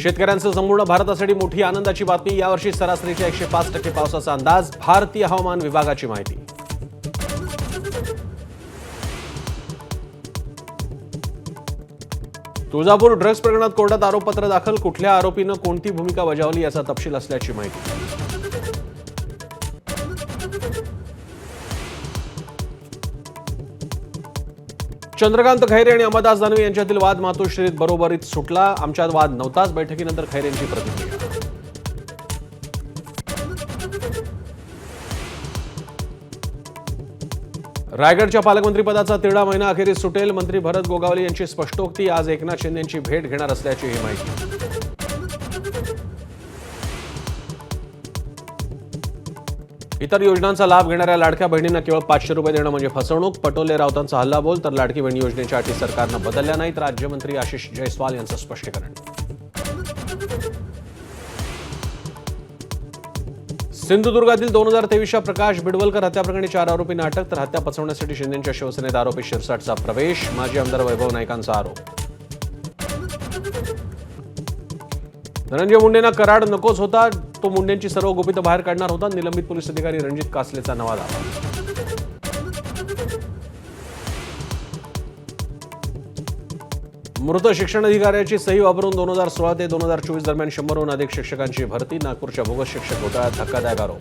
शेतकऱ्यांसह संपूर्ण भारतासाठी मोठी आनंदाची बातमी. यावर्षी सरासरीच्या 105% पावसाचा अंदाज. भारतीय हवामान विभागाची माहिती. तुळजापूर ड्रग्ज प्रकरणात कोर्टात आरोपपत्र दाखल. कुठल्या आरोपीनं कोणती भूमिका बजावली याचा तपशील असल्याची माहिती. चंद्रकांत खैरे आणि अंबादास दानवे यांच्यातील वाद मातोश्रीत बरोबरीत सुटला. आमच्यात वाद नव्हताच. बैठकीनंतर खैरेंची प्रतिक्रिया. रायगडच्या पालकमंत्रीपदाचा तिढा महिना अखेरीस सुटेल. मंत्री भरत गोगावले यांची स्पष्टोक्ती. आज एकनाथ शिंदेंची भेट घेणार असल्याची ही माहिती. इतर योजनांचा लाभ घेणाऱ्या लाडक्या बहिणींना केवळ 500 रुपये देणं म्हणजे फसवणूक. पटोले राऊतांचा हल्लाबोल. तर लाडकी बहीण योजनेच्या अटी सरकारनं बदलल्या नाहीत. राज्यमंत्री आशिष जयस्वाल यांचं स्पष्टीकरण. सिंधुदुर्गातील 2023च्या प्रकाश बिडवलकर हत्याप्रकरणी 4 आरोपींना अटक. तर हत्या पचवण्यासाठी शिंदेच्या शिवसेनेत आरोपी शिरसाटचा प्रवेश. माजी आमदार वैभव नाईकांचा आरोप. धनंजय मुंडेंना कराड नकोच होता. तो मुंडेंची सर्व गुपितं बाहेर काढणार होता. निलंबित पोलीस अधिकारी रणजित कासलेचा नवा दावा. मृत शिक्षण अधिकाऱ्याची सही वापरून 2016 ते 2024 दरम्यान 100हून अधिक शिक्षकांची भरती. नागपूरच्या बोगस शिक्षक घोटाळ्यात धक्कादायक आरोप.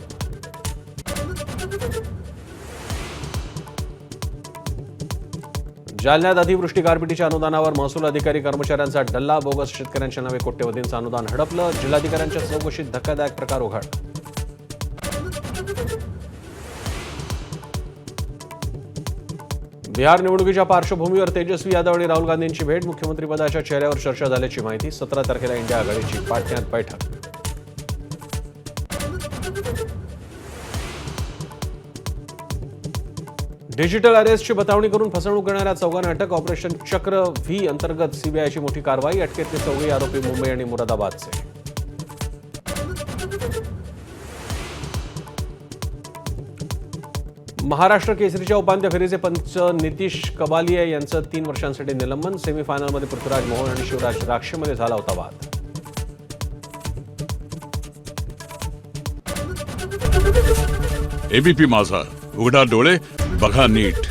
जालन्यात अतिवृष्टी गारपिटीच्या अनुदानावर महसूल अधिकारी कर्मचाऱ्यांचा डल्ला. बोगस शेतकऱ्यांच्या नावे कोट्यवधींचं अनुदान हडपलं. जिल्हाधिकाऱ्यांच्या चौकशीत धक्कादायक प्रकार उघड. बिहार निवडणुकीच्या पार्श्वभूमीवर तेजस्वी यादव आणि राहुल गांधींची भेट. मुख्यमंत्रीपदाच्या चेहऱ्यावर चर्चा झाल्याची माहिती. 17 तारखेला इंडिया आघाडीची पाटण्यात बैठक. डिजिटल अरेस्टची बतावणी करून फसवणूक करणाऱ्या चौघांना अटक. ऑपरेशन चक्र व्ही अंतर्गत सीबीआयची मोठी कारवाई. अटकेतले चौघे आरोपी मुंबई आणि मुरादाबादचे. महाराष्ट्र केसरीच्या उपांत्य फेरीचे पंच नितीश कबालिया यांचं 3 वर्षांसाठी निलंबन. सेमीफायनलमध्ये पृथ्वीराज मोहन आणि शिवराज राक्षेमध्ये झाला होता वाद. एबीपी माझा, उघडा डोळे बघा नीट.